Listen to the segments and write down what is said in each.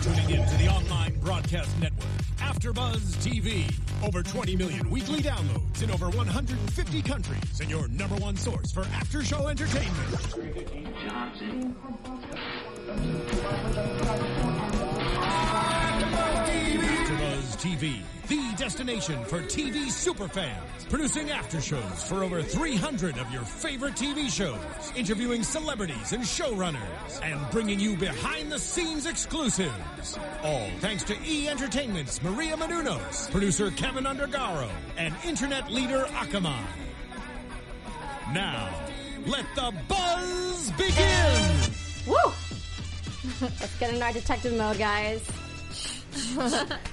tuning in to the online broadcast network, AfterBuzz TV. Over 20 million weekly downloads in over 150 countries, and your number one source for after-show entertainment. AfterBuzz TV, the destination for TV superfans. Producing aftershows for over 300 of your favorite TV shows. Interviewing celebrities and showrunners. And bringing you behind-the-scenes exclusives. All thanks to E! Entertainment's Maria Menounos, producer Kevin Undergaro, and internet leader Akamai. Now, let the buzz begin! Woo! Let's get in our detective mode, guys.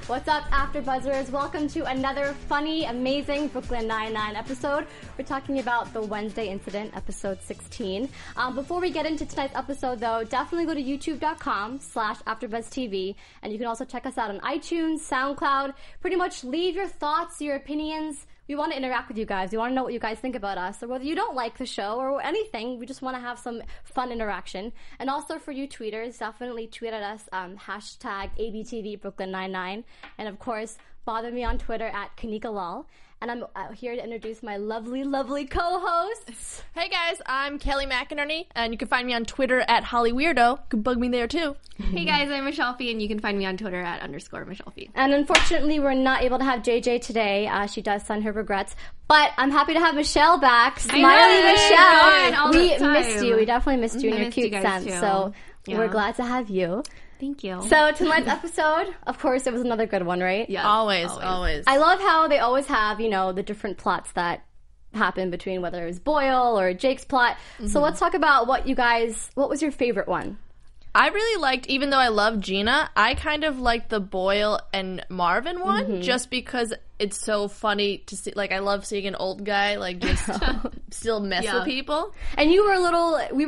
What's up, AfterBuzzers? Welcome to another funny, amazing Brooklyn Nine-Nine episode. We're talking about the Wednesday incident, episode 16. Before we get into tonight's episode, though, definitely go to youtube.com/AfterBuzzTV, and you can also check us out on iTunes, SoundCloud. Pretty much leave your thoughts, your opinions. We want to interact with you guys. We want to know what you guys think about us, or whether you don't like the show or anything. We just want to have some fun interaction. And also for you tweeters, definitely tweet at us, hashtag ABTV Brooklyn Nine-Nine. And of course, bother me on Twitter at Kanika Lal. And I'm here to introduce my lovely, lovely co-hosts. Hey guys, I'm Kelly McInerney, and you can find me on Twitter at HollyWeirdo. You can bug me there too. Hey guys, I'm Michelle Phi, and you can find me on Twitter at _Michelle Phi. And unfortunately, we're not able to have JJ today. She does send her regrets. But I'm happy to have Michelle back. Smiley Michelle. We missed you. We definitely missed you in your cute sense. Too. So we're glad to have you. Thank you. So tonight's episode, of course, it was another good one, right? Yeah, always. I love how they always have, the different plots that happen between whether it was Boyle or Jake's plot. Mm-hmm. So let's talk about what was your favorite one? I really liked, even though I love Gina, I kind of liked the Boyle and Marvin one, just because it's so funny to see. Like, I love seeing an old guy, like, just still mess with people. And we were a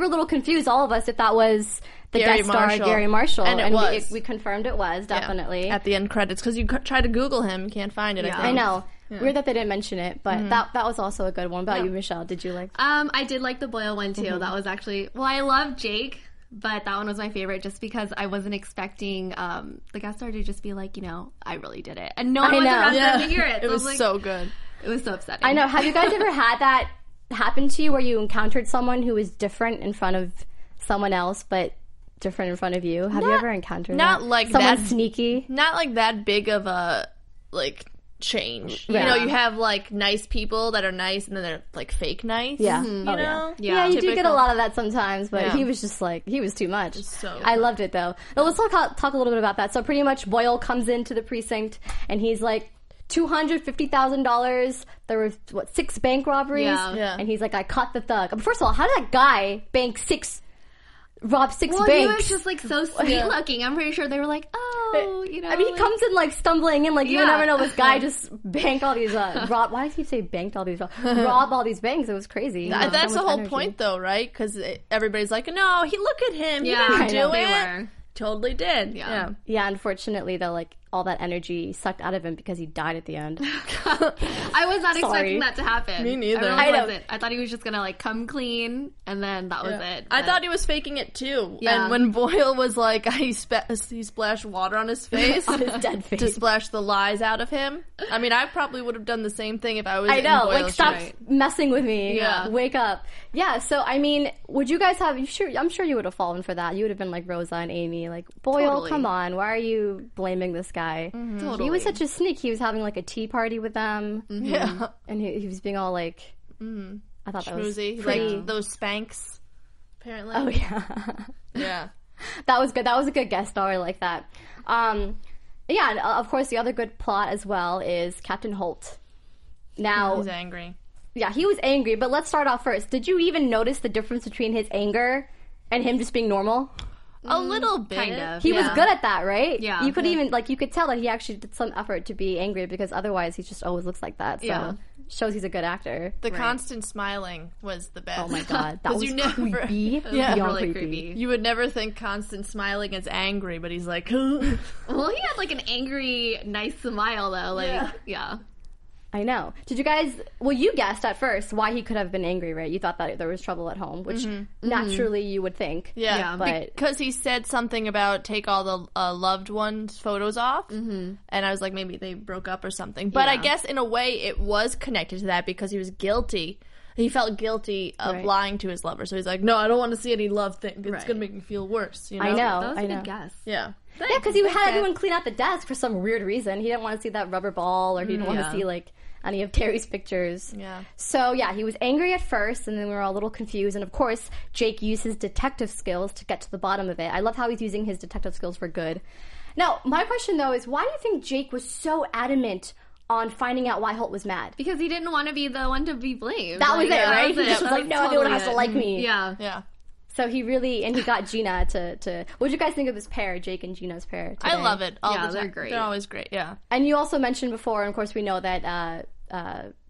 little confused, all of us, if that was the Gary guest star, Marshall. Gary Marshall. And it was. We confirmed it was, definitely. Yeah. At the end credits, because you try to Google him, you can't find it, I think. I know. Yeah. Weird that they didn't mention it, but that was also a good one. What about you, Michelle? Did you like? I did like the Boyle one, too. That was actually... Well, I love Jake, but that one was my favorite just because I wasn't expecting the guest star to just be like, I really did it. And no one was around to hear it. So it was so good. It was so upsetting. I know. Have you guys ever had that happen to you where you encountered someone who was different in front of someone else, but different in front of you? Have you ever encountered not that? Like someone that sneaky? Not like that big of a, change. Yeah. You have, nice people that are nice, and then they're, fake nice. Yeah. You know? Yeah, you do get a lot of that sometimes, but he was just, he was too much. I loved it, though. Now, let's talk a little bit about that. So, pretty much, Boyle comes into the precinct, and he's like, $250,000. There were, 6 bank robberies? Yeah. And he's like, I caught the thug. But first of all, how did that guy rob 6 banks? He was just, so sweet looking. I'm pretty sure they were like, oh, I mean, he comes in, stumbling in, you never know this guy just banked all these, why did he say banked all these, rob all these banks? It was crazy. That's the whole point, though, right? Because everybody's like, no, look at him. He didn't do it. Totally did. Yeah, unfortunately, though, all that energy sucked out of him because he died at the end. I was not expecting that to happen. Me neither. I wasn't. I thought he was just gonna come clean, and then that was it. I thought he was faking it too. Yeah. And when Boyle was like, he splashed water on his face, on his dead face, to splash the lies out of him. I mean, I probably would have done the same thing if I was. I know, in Boyle's stop shoes. messing with me. Yeah, wake up. Yeah. So I mean, would you guys have? I'm sure you would have fallen for that. You would have been like Rosa and Amy, Boyle, totally. Come on, why are you blaming this guy? Mm-hmm. Totally. He was such a sneak. He was having a tea party with them. Mm-hmm. Yeah, and he was being all I thought that was schmoozy, pretty... those Spanx. Apparently. Oh yeah. Yeah. That was good. That was a good guest star like that. Yeah, and of course the other good plot as well is Captain Holt. Now he's angry. Yeah, he was angry, but let's start off first. Did you even notice the difference between his anger and him just being normal? A little bit. Kind of. He was good at that, right? Yeah. You could even, you could tell that he actually did some effort to be angry because otherwise he just always looks like that. So shows he's a good actor. The constant smiling was the best. Oh my god, that was creepy. Yeah, really creepy. You would never think constant smiling is angry, but he's like, well, he had an angry, nice smile though. Yeah. I know. Did you guys? Well, you guessed at first why he could have been angry, right? You thought that there was trouble at home, which naturally you would think. Yeah, but because he said something about take all the loved ones' photos off, and I was like, maybe they broke up or something. But I guess in a way it was connected to that because he was guilty. He felt guilty of lying to his lover, so he's like, "No, I don't want to see any love thing. It's gonna make me feel worse." You know? I know. That was a good guess. Yeah. Yeah, because he had everyone clean out the desk for some weird reason. He didn't want to see that rubber ball, or he didn't want to see like any of Terry's pictures. Yeah. So yeah, he was angry at first, and then we were all a little confused. And of course, Jake used his detective skills to get to the bottom of it. I love how he's using his detective skills for good. Now, my question though is, why do you think Jake was so adamant on finding out why Holt was mad? Because he didn't want to be the one to be blamed. That was it, right? He just was like, no, everyone has to like me. Yeah. Yeah. So he really, and he got Gina to what did you guys think of this pair, Jake and Gina's pair today? I love it. All the time. They're great. They're always great, yeah. And you also mentioned before, and of course we know that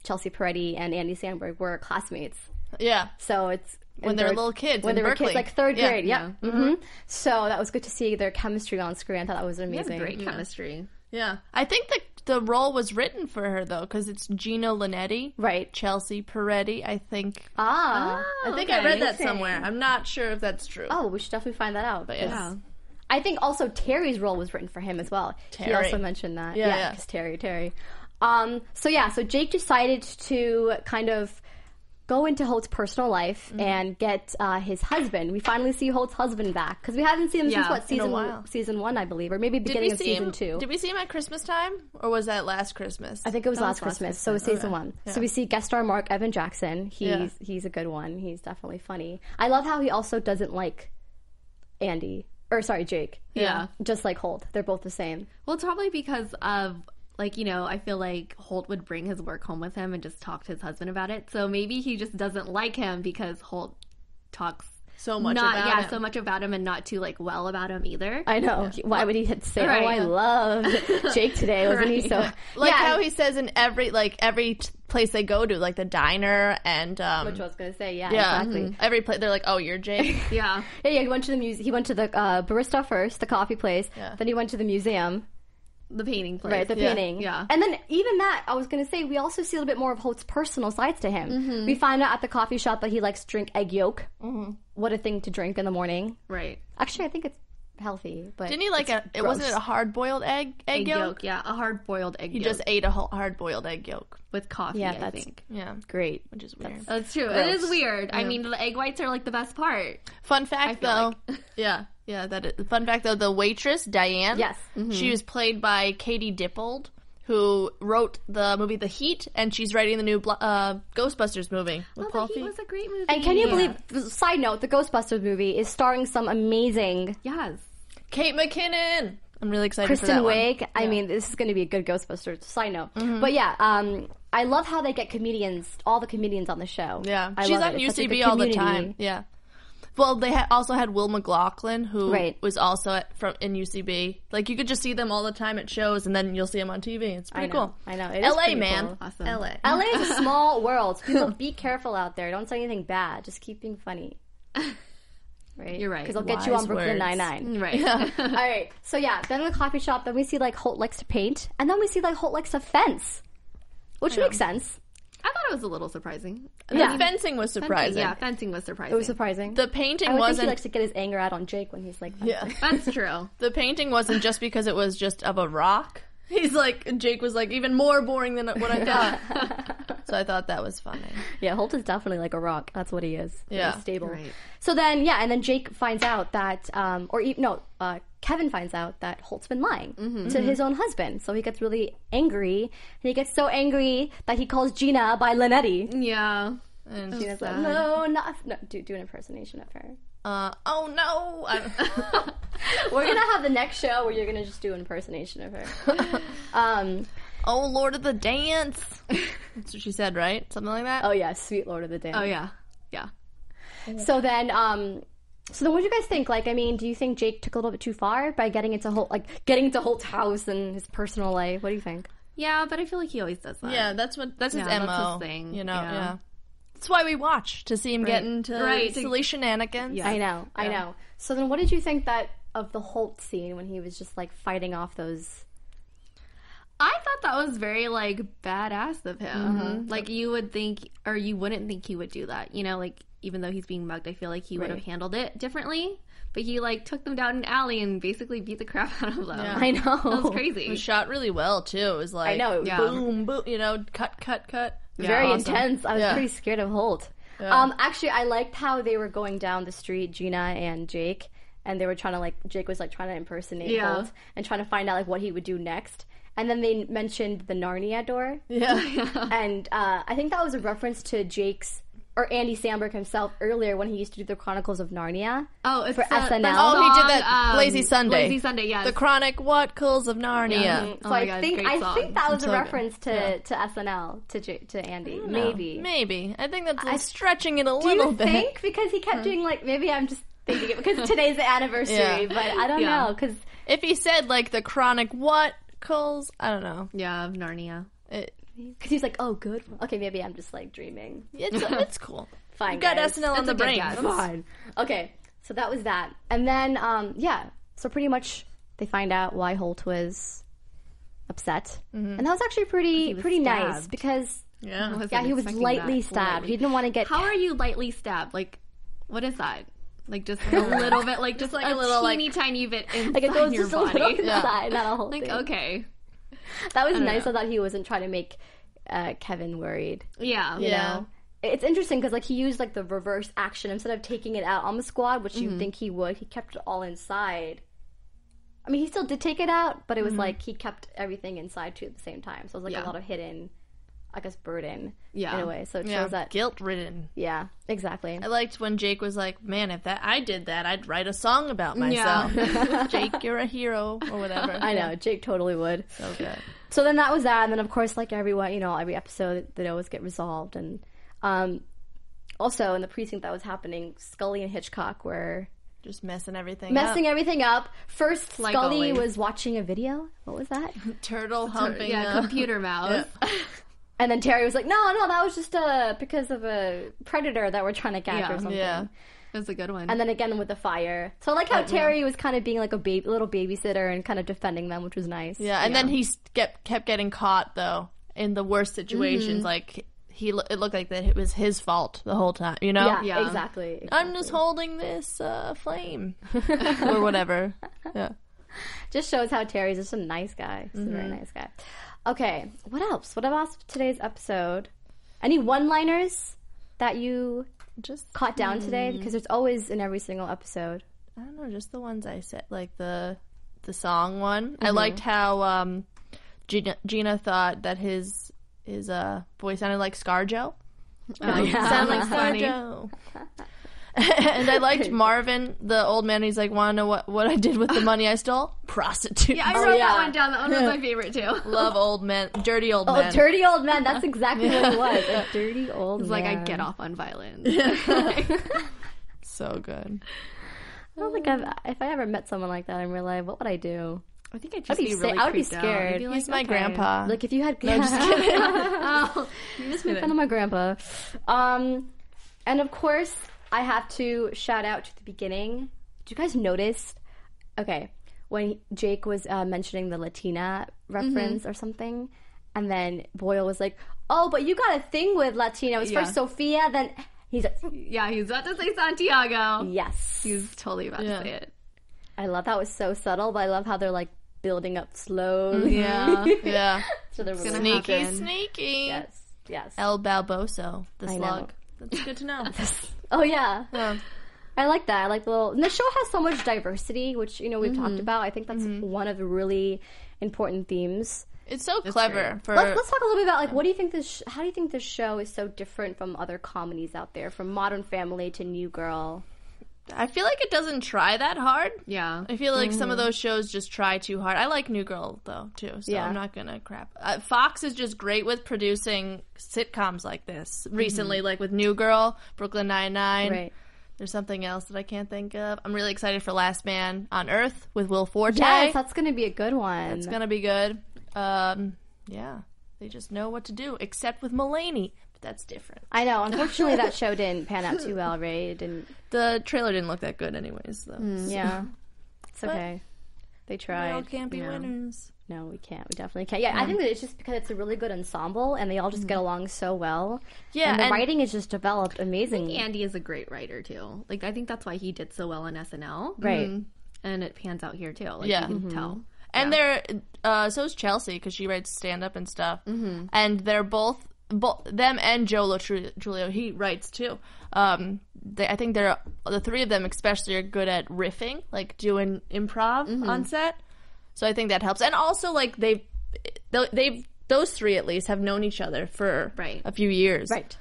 Chelsea Peretti and Andy Samberg were classmates. Yeah. So it's... When they were little kids when in they were Berkeley. kids, like third grade, Yeah. So that was good to see their chemistry on screen. I thought that was amazing. Great chemistry. Yeah. I think the role was written for her, though, because it's Gina Linetti. Right. Chelsea Peretti, I think. Ah. I think I read that somewhere. I'm not sure if that's true. Oh, we should definitely find that out. But yeah. I think also Terry's role was written for him as well. Terry. He also mentioned that. Yeah. Because Terry. So Jake decided to kind of go into Holt's personal life and get his husband. We finally see Holt's husband back because we haven't seen him since what, season 1, I believe, or maybe beginning of season 2. Did we see him at Christmas time, or was that last Christmas? I think it was last Christmas, so it was season 1. Yeah. So we see guest star Mark Evan Jackson. He's a good one. He's definitely funny. I love how he also doesn't like Jake. Yeah. Just like Holt. They're both the same. Well, it's probably because of, I feel like Holt would bring his work home with him and just talk to his husband about it. So maybe he just doesn't like him because Holt talks so much about him. so much about him and not too well about him either. I know. Why would he say, I love Jake today? Wasn't he so... how he says in every place they go to, like the diner and... Which I was going to say, exactly. Every place, they're like, oh, you're Jake? Yeah. Yeah, he went to the he went to the barista first, the coffee place. Yeah. Then he went to the museum. The painting place. Right, the painting. Yeah. And then even that, I was going to say, we also see a little bit more of Holt's personal sides to him. We find out at the coffee shop that he likes to drink egg yolk. What a thing to drink in the morning. Right. Actually, I think it's healthy. But didn't he like it wasn't it a hard-boiled egg yolk? Yeah, a hard-boiled egg yolk. He just ate a hard-boiled egg yolk. With coffee, I think. Yeah. Great. Which is weird. That's true. Gross. It is weird. Yeah. I mean, the egg whites are the best part. Fun fact, though. Yeah, that is. Fun fact, though, the waitress, Diane, she was played by Katie Dippold, who wrote the movie The Heat, and she's writing the new Ghostbusters movie with Paul The Heat was a great movie. And can you believe, side note, the Ghostbusters movie is starring some amazing... Yes. Kate McKinnon! I'm really excited Kristen for that Wiig. one. I mean, this is going to be a good Ghostbusters. Side note. But yeah, I love how they get all the comedians on the show. Yeah. She's on UCB all the time. Yeah. Well, they also had Will McLaughlin, who was also in UCB. Like, you could just see them all the time at shows, and then you'll see them on TV. It's pretty cool. I know. It LA, is man. cool. Awesome. LA is a small world. So people, be careful out there. Don't say anything bad. Just keep being funny. Right? You're right. Because they'll get you on Brooklyn Nine-Nine. Right. All right. So, yeah, then in the coffee shop, then we see, Holt likes to paint, and then we see, Holt likes to fence, which makes sense. I thought it was a little surprising. The fencing was surprising. Fencing was surprising. It was surprising. The painting I wasn't... think he likes to get his anger out on Jake when he's fencing. Yeah. That's true. The painting wasn't just because it was just of a rock. Jake was even more boring than what I thought. So I thought that was funny. Yeah, Holt is definitely like a rock. That's what he is. Yeah. He's stable. Right. So then, and then Jake finds out that, Kevin finds out that Holt's been lying to his own husband. So he gets really angry. And he gets so angry that he calls Gina by Linetti. Yeah. And Gina's like, no, do an impersonation of her. Oh no! We're gonna have the next show where you're gonna just do an impersonation of her. Oh, Lord of the Dance. That's what she said, right? Something like that? Oh yeah, sweet Lord of the Dance. Oh yeah. Yeah. So then what do you guys think? Do you think Jake took a little bit too far by getting into Holt's house and his personal life? What do you think? Yeah, but I feel like he always does that. Yeah, that's his MO. That's his thing. Yeah. That's why we watch, to see him get into silly shenanigans. Yeah. I know. So then what did you think of the Holt scene when he was just fighting off those... I thought thought that was very, like, badass of him. Like, you would think, or you wouldn't think he would do that. You know, like, even though he's being mugged, I feel like he would have handled it differently. But he, like, took them down an alley and basically beat the crap out of them. Yeah. I know. That was crazy. It was shot really well, too. It was like, I know. boom, boom, you know, cut. Very awesome. intense. I was pretty scared of Holt. Yeah. Actually, I liked how they were going down the street, Gina and Jake, and they were trying to, like, Jake was, like, trying to impersonate Holt and trying to find out, like, what he would do next. And then they mentioned the Narnia door. Yeah. And I think that was a reference to Jake's, or Andy Samberg himself, earlier when he used to do the Chronicles of Narnia. Oh, it's for SNL. Oh, he did that Lazy Sunday. Lazy Sunday, yes. The Chronicles of Narnia. Yeah. Oh So my I God, think great song. that was So a good. reference to SNL, to Andy. Maybe. Maybe. I think that's stretching it a Do little you bit. think? Because he kept doing, like, maybe I'm just thinking it because today's the anniversary, Yeah. but I don't know, because... If he said, like, the Chronicles, I don't know. Yeah, of Narnia. Because he's like, oh, good. Okay, maybe I'm just, like, dreaming. It's cool. Fine, You got guys. SNL on That's the a good brain. guess. Fine. Okay, so that was that. And then, so pretty much they find out why Holt was upset. And that was actually pretty nice, stabbed. because, Yeah. he was lightly stabbed. He didn't want to get... How are you lightly stabbed? Like, what is that? Like, just a little bit, like, just like a little, like- teeny tiny bit inside like, it goes your just a body. little inside, not a whole Like, thing. okay. That was nice. know. I thought he wasn't trying to make Kevin worried. Yeah. You know? It's interesting because, like, he used, like, the reverse action. Instead of taking it out on the squad, which you'd think he would, he kept it all inside. I mean, he still did take it out, but it was like he kept everything inside, too, at the same time. So it was, like, a lot of hidden, I guess, burden in a way. So it shows that... Guilt-ridden. Yeah, exactly. I liked when Jake was like, man, if I did that, I'd write a song about myself. Jake, you're a hero, or whatever. I know, Jake totally would. So good. So then that was that, and then, of course, like everyone, you know, every episode, they always get resolved, and... also, in the precinct that was happening, Scully and Hitchcock were Just messing everything everything up. First, Like Scully always. was watching a video. What was that? up. Turtle humping. Yeah, computer mouse. And then Terry was like, no, that was just because of a predator that we're trying to catch or something. Yeah. That's a good one. And then again with the fire. So I like how Terry was kind of being like a little babysitter and kind of defending them, which was nice. Yeah, and then he kept getting caught, though, in the worst situations. Like, it looked like that it was his fault the whole time, you know? Yeah, exactly. I'm just holding this flame. Or whatever. Yeah. Just shows how Terry's just a nice guy. He's a very nice guy. Okay, what else? What about today's episode? Any one-liners that you Just, caught down today? Because there's always in every single episode. I don't know, just the ones I said, like the song one. I liked how Gina thought that his voice sounded like ScarJo. Sounded like funny. ScarJo. And I liked Marvin, the old man. He's like, want to know what I did with the money I stole? Prostitute. Yeah, I wrote that one down. That one was my favorite, too. Love old men, dirty old Oh, men. dirty old man. That's exactly what it was. A dirty old It's man. like, I get off on violence. So good. I don't think if I ever met someone like that in real life, what would I do? I think I'd I'd just be be really I would be creeped out. scared. I'd be like, He's my okay. grandpa. Like if you had No, just kidding. oh, you just made fun of my grandpa. And of course, I have to shout out to the beginning. Did you guys notice? Okay, when Jake was mentioning the Latina reference or something, and then Boyle was like, "Oh, but you got a thing with Latina. It was Yeah. first Sophia, then he's like, Yeah, he's about to say Santiago. yes." He's totally about to say it. I love that. It was so subtle, but I love how they're like building up slowly. Yeah. Yeah. So they're really gonna Sneaky, happen. sneaky. yes. El Balboso, the I know. slug. That's good to know. Oh yeah. Yeah. I like that. I like the little. And the show has so much diversity, which we've talked about. I think that's one of the really important themes. It's so clever for. Let's talk a little bit about like what do you think how do you think this show is so different from other comedies out there, from Modern Family to New Girl? I feel like it doesn't try that hard. Yeah. I feel like some of those shows just try too hard. I like New Girl though too, so Yeah. I'm not gonna crap. Fox is just great with producing sitcoms like this. Recently, like with New Girl, Brooklyn Nine-Nine. Right. There's something else that I can't think of. I'm really excited for Last Man on Earth with Will Forte. Yes, that's going to be a good one. It's gonna be good. Yeah, they just know what to do, except with Mulaney. But that's different. I know. Unfortunately, that show didn't pan out too well, right? It didn't. The trailer didn't look that good, anyways. Though. Yeah. It's okay. They tried. We all can't be winners. No, we can't. We definitely can't. Yeah, I think that it's just because it's a really good ensemble and they all just get along so well. Yeah, and the writing is just developed amazingly. I think Andy is a great writer too. Like I think that's why he did so well on SNL. Right. And it pans out here too. Like, you can tell. And they're so is Chelsea because she writes stand up and stuff. And they're both them and Joe Trulio. He writes too. I think they're the three of them especially are good at riffing, like doing improv on set. So I think that helps. And also like they've those three at least have known each other for a few years. Right.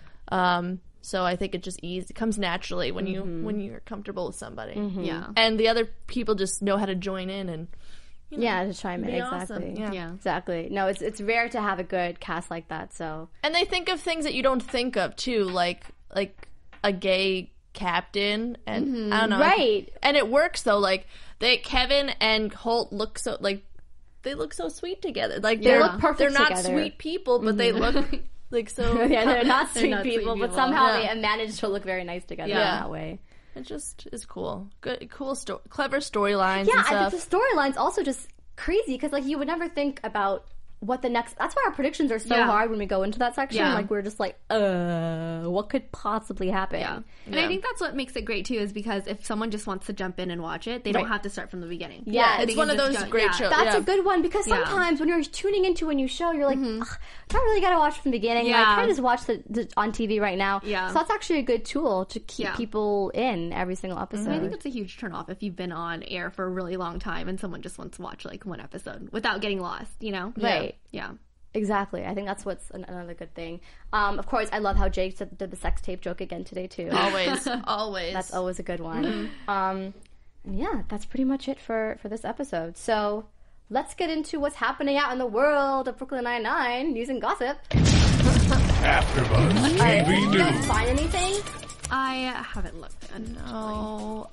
So I think it comes naturally when you're comfortable with somebody. Yeah. And the other people just know how to join in and to chime in. Exactly. Awesome. Yeah. Exactly. No, it's rare to have a good cast like that. So. And they think of things that you don't think of too, like a gay captain, and I don't know, right? And it works though. Like Kevin and Holt look so they look so sweet together. Like they look perfect. They're not together. Sweet people, but they look like so. Yeah, they're not sweet not people, sweet but people. somehow they manage to look very nice together in that way. It just is cool. Good, cool clever storylines. Yeah, and stuff. I think the storylines also just crazy because like you would never think about what the next. That's why our predictions are so hard when we go into that section. Yeah. Like we're just like, what could possibly happen? Yeah. And I think that's what makes it great too, is because if someone just wants to jump in and watch it, they don't have to start from the beginning. Yeah, it's one of those great shows. That's a good one because sometimes when you're tuning into a new show, you're like, I don't really got to watch from the beginning. Yeah. Like, I just watch the on TV right now. Yeah. So that's actually a good tool to keep people in every single episode. I think it's a huge turnoff if you've been on air for a really long time and someone just wants to watch like one episode without getting lost, you know? Right. Yeah. Exactly. I think that's what's another good thing. Of course, I love how Jake did the sex tape joke again today, too. Always. That's always a good one. And yeah, that's pretty much it for this episode. So let's get into what's happening out in the world of Brooklyn Nine-Nine, news and gossip. AfterBuzz TV Did you guys News. find anything? I haven't looked. No.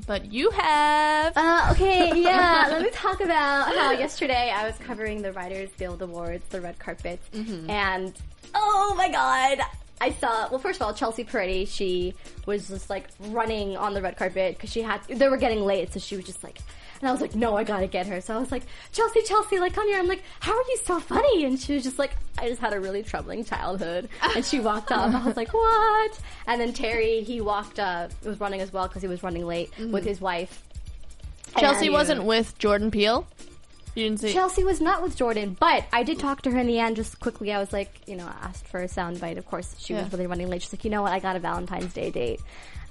But you have. Okay, yeah. Let me talk about how yesterday I was covering the Writers Guild Awards, the red carpet, and oh my god, I saw. Well, first of all, Chelsea Peretti. She was just like running on the red carpet because they were getting late, so she was just like. And I was like, no, I gotta get her. So I was like, Chelsea, like, come here. I'm like, how are you so funny? And she was just like, I just had a really troubling childhood. And she walked up. I was like, what? And then Terry, he was running as well because he was running late with his wife. Chelsea wasn't with Jordan Peele? You didn't see? Chelsea was not with Jordan, but I did talk to her in the end just quickly. I was like, asked for a soundbite. Of course, she was really running late. She's like, you know what? I got a Valentine's Day date.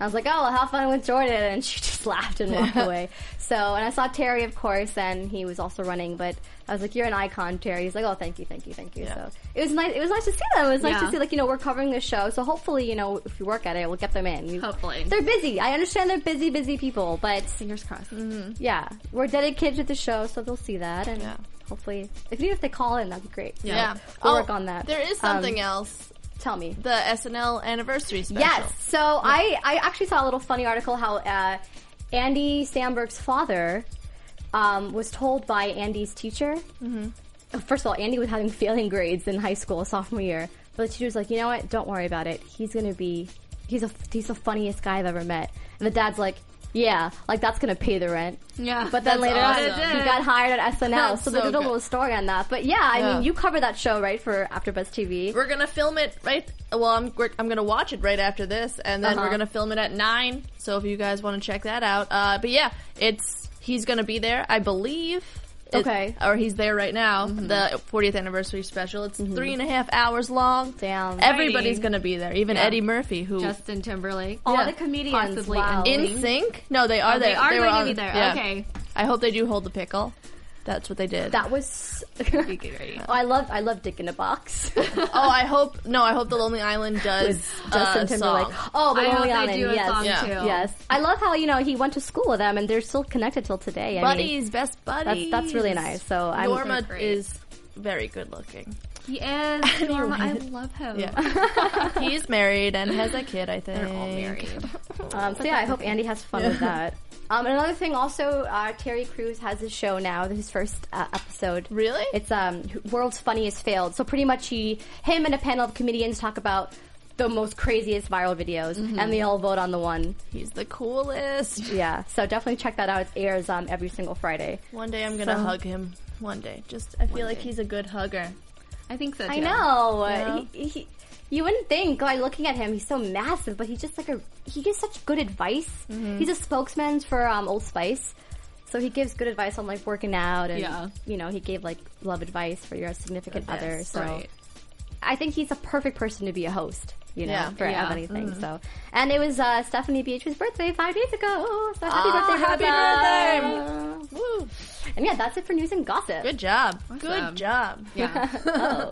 I was like, oh, well, have fun with Jordan. And she just laughed and walked away. So, and I saw Terry, of course, and he was also running. But I was like, you're an icon, Terry. He's like, oh, thank you. Yeah. So it was nice. It was nice to see them. It was nice to see, like, we're covering this show. So hopefully, if you work at it, we'll get them in. Hopefully. They're busy. I understand they're busy people. But Fingers crossed. yeah, we're dedicated to the show, so they'll see that. And hopefully, even if they call in, that'd be great. Yeah. We'll work on that. There is something else. Tell me. The SNL anniversary special. Yes. So I actually saw a little funny article how Andy Samberg's father was told by Andy's teacher. First of all, Andy was having failing grades in high school, sophomore year. But the teacher was like, you know what? Don't worry about it. He's the funniest guy I've ever met. And the dad's like, yeah, like that's gonna pay the rent. Yeah. But then later on, he got hired at SNL, That's so they did a little story on that. But yeah, I mean, you cover that show, right, for AfterBuzz TV. We're gonna film it right. Well, I'm gonna watch it right after this, and then we're gonna film it at 9. So if you guys want to check that out, but yeah, he's gonna be there, I believe. Okay. Or he's there right now. The 40th anniversary special. It's 3.5 hours long. Damn. Everybody's gonna be there. Even Eddie Murphy, who Justin Timberlake. All the comedians. Possibly Wow. In Sync. No, they are there. They are were going to on- be there. yeah. Okay. I hope they do hold the pickle. That's what they did. That was. I love Dick in a Box. I hope the Lonely Island does Justin Timberlake. song. Oh, the I hope Lonely they Island. do a Yes. song Yeah. too. Yes. I love how he went to school with them and they're still connected till today. I mean, Best buddies. that's really nice. So I'm Norma is very good looking. He is. Norma, I love him. Yeah. He's married and has a kid, I think. They're all married. So yeah, I hope Andy has fun with that. And another thing also, Terry Crews has his show now, his first episode. Really? It's World's Funniest Failed. So pretty much him and a panel of comedians talk about the most craziest viral videos, and they all vote on the one. He's the coolest. Yeah, so definitely check that out. It airs every single Friday. One day I'm gonna hug him. One day. I feel like he's a good hugger. I think so too. I know. Yeah. You wouldn't think, like, looking at him, he's so massive, but he's just he gives such good advice. He's a spokesman for Old Spice. So he gives good advice on, like, working out, and, you know, he gave, like, love advice for your significant other. So I think he's a perfect person to be a host, you know, for anything. So, and it was Stephanie Beatrice's birthday 5 days ago. So happy birthday! Woo! And yeah, that's it for news and gossip. Good job. Awesome. Good job. Yeah.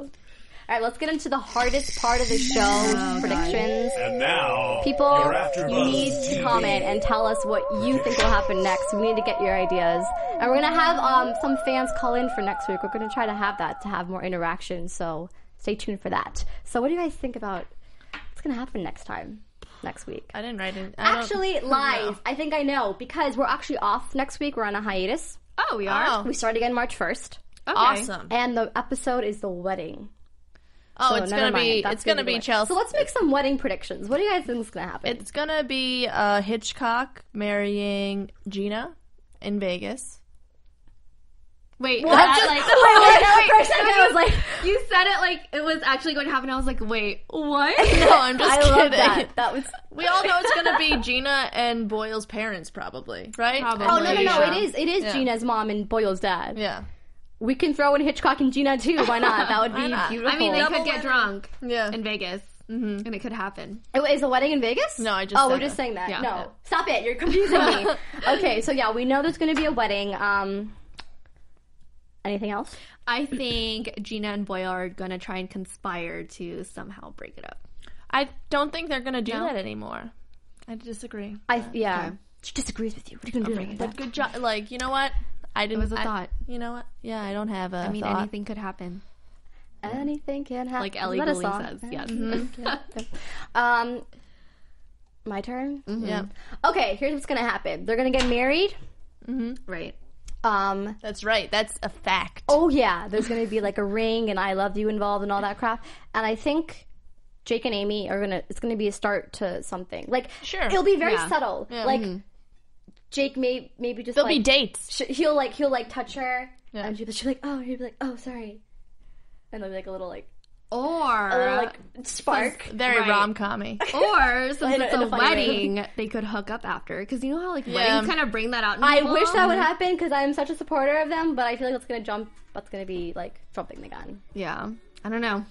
All right, let's get into the hardest part of the show, predictions. And now, people, your AfterBuzz you need to TV. comment and tell us what you think will happen next. We need to get your ideas. And we're going to have some fans call in for next week. We're going to try to have that to have more interaction, so stay tuned for that. So what do you guys think about what's going to happen next week? I didn't write it. Actually, lies. I think I know, because we're actually off next week. We're on a hiatus. Oh, we are? We start again March 1st. Okay. Awesome. And the episode is the wedding. Oh, So it's never gonna mind. be That's it's gonna be the way. Chelsea. So let's make some wedding predictions. What do you guys think is gonna happen? It's gonna be Hitchcock marrying Gina in Vegas. Wait, What? that, For a second, I was like, you said it like it was actually going to happen. I was like, wait, what? No, I'm just I kidding. love that. That was. We all know it's gonna be Gina and Boyle's parents, probably, right? Probably. Oh no! Yeah. It is Yeah. Gina's mom and Boyle's dad. Yeah. We can throw in Hitchcock and Gina too. Why not? That would be not? beautiful. I mean, they Double could get winner. drunk Yeah. in Vegas, and it could happen. Is the wedding in Vegas? No, I just Oh, said we're just that. saying that. Yeah. No, Yeah. stop it! You're confusing me. Okay, so yeah, we know there's going to be a wedding. Anything else? I think Gina and Boyle are going to try and conspire to somehow break it up. I don't think they're gonna do No? that anymore. I disagree. Yeah. Okay. She disagrees with you. What are you going to do? But good job. Like, you know what? I didn't. was a thought. You know what? Yeah, I don't have a. I mean, thought. anything could happen. Anything can happen. Like Ellie Is that a Goulding song? says, yes. My turn? Yeah, Okay, here's what's gonna happen. They're gonna get married. Right. that's right. That's a fact. Oh yeah, there's gonna be like a ring and I love you involved and all that crap. And I think Jake and Amy are it's gonna be a start to something. Like, Sure. it'll be very Yeah. subtle. Yeah. Like, Jake maybe just There'll like, be dates. he'll touch her, Yeah. and she'll be like, oh, he'll be like, oh, sorry, and there'll be like a little Or spark. Very Right. rom-commy. or since In a it's a funny way. wedding, they could hook up after. Because you know how like Yeah. weddings kind of bring that out. In I people? wish that would happen because I'm such a supporter of them, but I feel like that's gonna be like jumping the gun. Yeah. I don't know.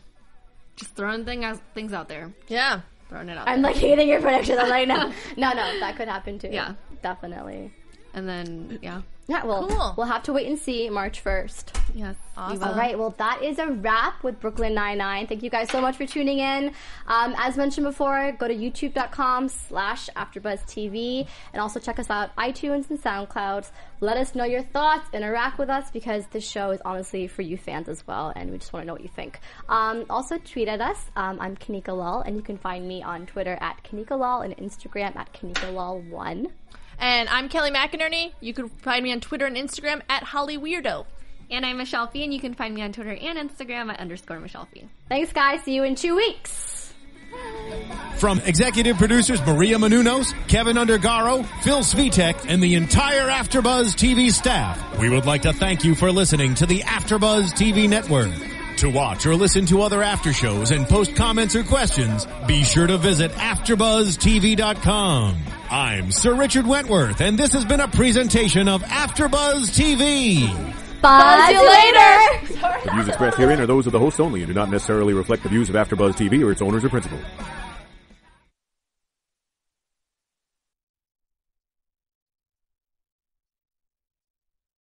Just throwing things out there. Yeah. Throwing it out I'm there. like hating your predictions. I'm like, no, that could happen too. Yeah. Definitely. And then, yeah. Yeah, well, Cool. we'll have to wait and see March 1st. Yes. Awesome. All right, well, that is a wrap with Brooklyn Nine-Nine. Thank you guys so much for tuning in. As mentioned before, go to youtube.com/AfterBuzzTV and also check us out iTunes and SoundCloud. Let us know your thoughts, interact with us because this show is honestly for you fans as well, and we just want to know what you think. Also, tweet at us. I'm Kanika Lal, and you can find me on Twitter at Kanika Lal and Instagram at KanikaLal1. And I'm Kelly McInerney. You can find me on Twitter and Instagram at HollyWeirdo. And I'm Michelle Phi, and you can find me on Twitter and Instagram at _Michelle Phi. Thanks, guys. See you in 2 weeks. From executive producers Maria Menounos, Kevin Undergaro, Phil Svitek, and the entire AfterBuzz TV staff, we would like to thank you for listening to the AfterBuzz TV network. To watch or listen to other after shows and post comments or questions, be sure to visit AfterBuzzTV.com. I'm Sir Richard Wentworth, and this has been a presentation of AfterBuzz TV. Bye. See you later. The views expressed herein are those of the hosts only and do not necessarily reflect the views of AfterBuzz TV or its owners or principals.